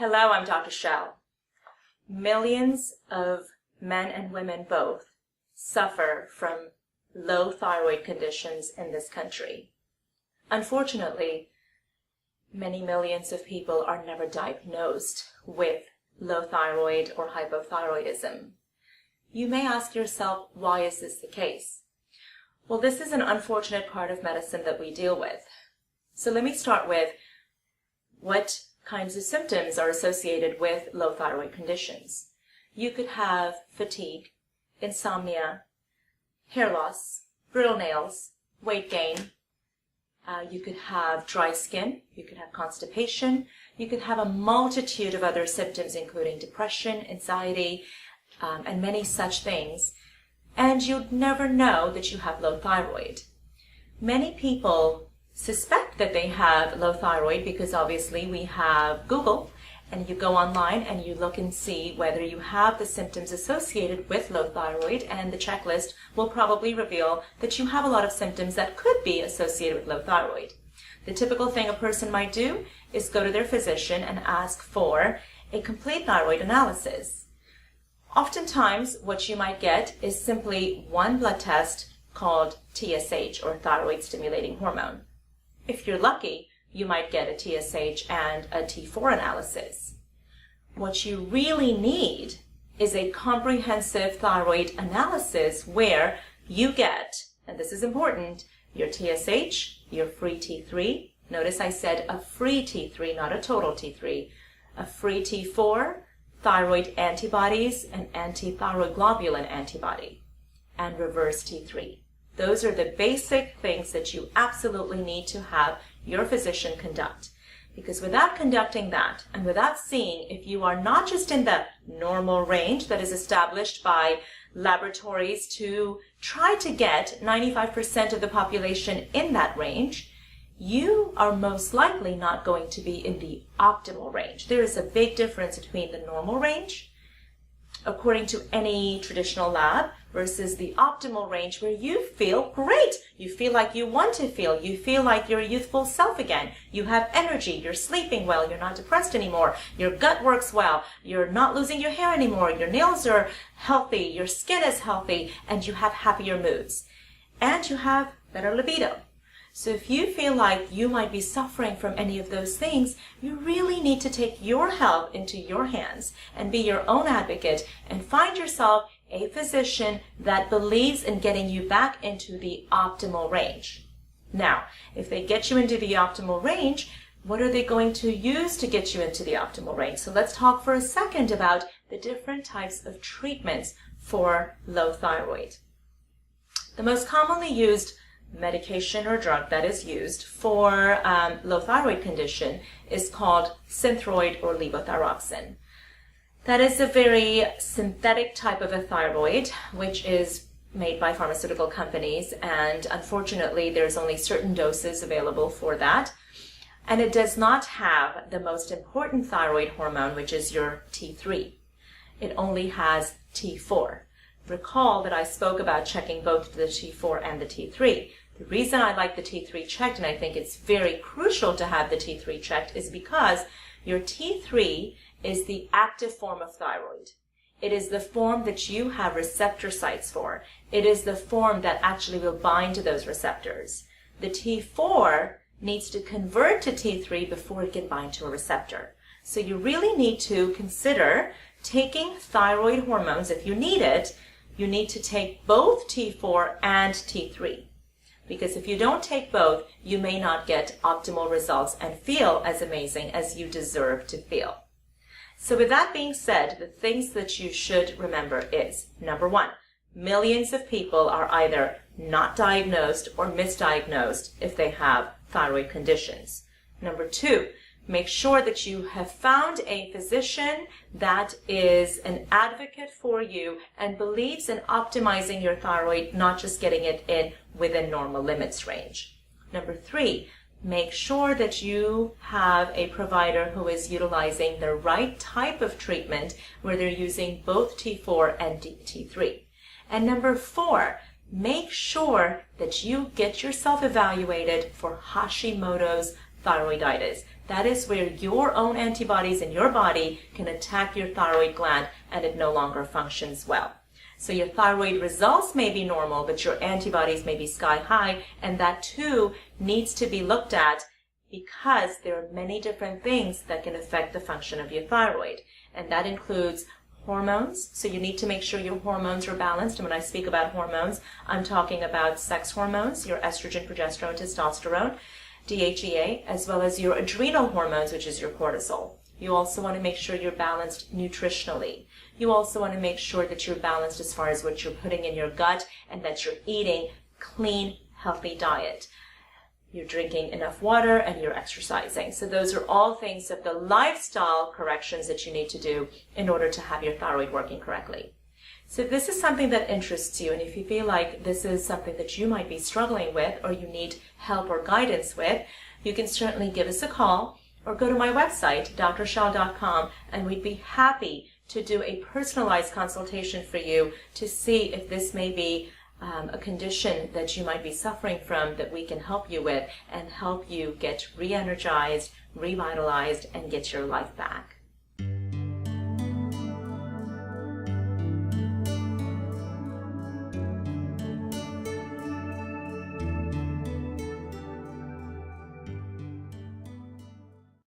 Hello, I'm Dr. Shel. Millions of men and women both suffer from low thyroid conditions in this country. Unfortunately, many millions of people are never diagnosed with low thyroid or hypothyroidism. You may ask yourself, why is this the case? Well, this is an unfortunate part of medicine that we deal with. So let me start with what kinds of symptoms are associated with low thyroid conditions. You could have fatigue, insomnia, hair loss, brittle nails, weight gain. You could have dry skin. You could have constipation. You could have a multitude of other symptoms, including depression, anxiety, and many such things. And you'd never know that you have low thyroid. Many people suspect that they have low thyroid because obviously we have Google, and you go online and you look and see whether you have the symptoms associated with low thyroid, and the checklist will probably reveal that you have a lot of symptoms that could be associated with low thyroid. The typical thing a person might do is go to their physician and ask for a complete thyroid analysis. Oftentimes what you might get is simply one blood test called TSH, or thyroid stimulating hormone. If you're lucky, you might get a TSH and a T4 analysis. What you really need is a comprehensive thyroid analysis where you get, and this is important, your TSH, your free T3. Notice I said a free T3, not a total T3. A free T4, thyroid antibodies, an anti-thyroid globulin antibody, and reverse T3. Those are the basic things that you absolutely need to have your physician conduct. Because without conducting that, and without seeing if you are not just in the normal range that is established by laboratories to try to get 95% of the population in that range, you are most likely not going to be in the optimal range. There is a big difference between the normal range, according to any traditional lab, versus the optimal range where you feel great. You feel like you want to feel. You feel like your youthful self again. You have energy. You're sleeping well. You're not depressed anymore. Your gut works well. You're not losing your hair anymore. Your nails are healthy. Your skin is healthy. And you have happier moods. And you have better libido. So if you feel like you might be suffering from any of those things, you really need to take your health into your hands and be your own advocate and find yourself a physician that believes in getting you back into the optimal range. Now, if they get you into the optimal range, what are they going to use to get you into the optimal range? So let's talk for a second about the different types of treatments for low thyroid. The most commonly used medication or drug that is used for low thyroid condition is called Synthroid or levothyroxine. That is a very synthetic type of a thyroid, which is made by pharmaceutical companies, and unfortunately there's only certain doses available for that. And it does not have the most important thyroid hormone, which is your T3. It only has T4. Recall that I spoke about checking both the T4 and the T3. The reason I like the T3 checked, and I think it's very crucial to have the T3 checked, is because your T3 is the active form of thyroid. It is the form that you have receptor sites for. It is the form that actually will bind to those receptors. The T4 needs to convert to T3 before it can bind to a receptor. So you really need to consider taking thyroid hormones. If you need it, you need to take both T4 and T3. Because if you don't take both, you may not get optimal results and feel as amazing as you deserve to feel. So with that being said, the things that you should remember is, number one, millions of people are either not diagnosed or misdiagnosed if they have thyroid conditions. Number two, make sure that you have found a physician that is an advocate for you and believes in optimizing your thyroid, not just getting it in within normal limits range. Number three, make sure that you have a provider who is utilizing the right type of treatment where they're using both T4 and T3. And number four, make sure that you get yourself evaluated for Hashimoto's thyroiditis. That is where your own antibodies in your body can attack your thyroid gland and it no longer functions well. So your thyroid results may be normal, but your antibodies may be sky high, and that too needs to be looked at because there are many different things that can affect the function of your thyroid. And that includes hormones. So you need to make sure your hormones are balanced. And when I speak about hormones, I'm talking about sex hormones, your estrogen, progesterone, testosterone, DHEA, as well as your adrenal hormones, which is your cortisol. You also want to make sure you're balanced nutritionally. You also want to make sure that you're balanced as far as what you're putting in your gut and that you're eating clean, healthy diet. You're drinking enough water and you're exercising. So those are all things of the lifestyle corrections that you need to do in order to have your thyroid working correctly. So if this is something that interests you, and if you feel like this is something that you might be struggling with or you need help or guidance with, you can certainly give us a call or go to my website, drshel.com, and we'd be happy to do a personalized consultation for you to see if this may be a condition that you might be suffering from that we can help you with and help you get re-energized, revitalized, and get your life back.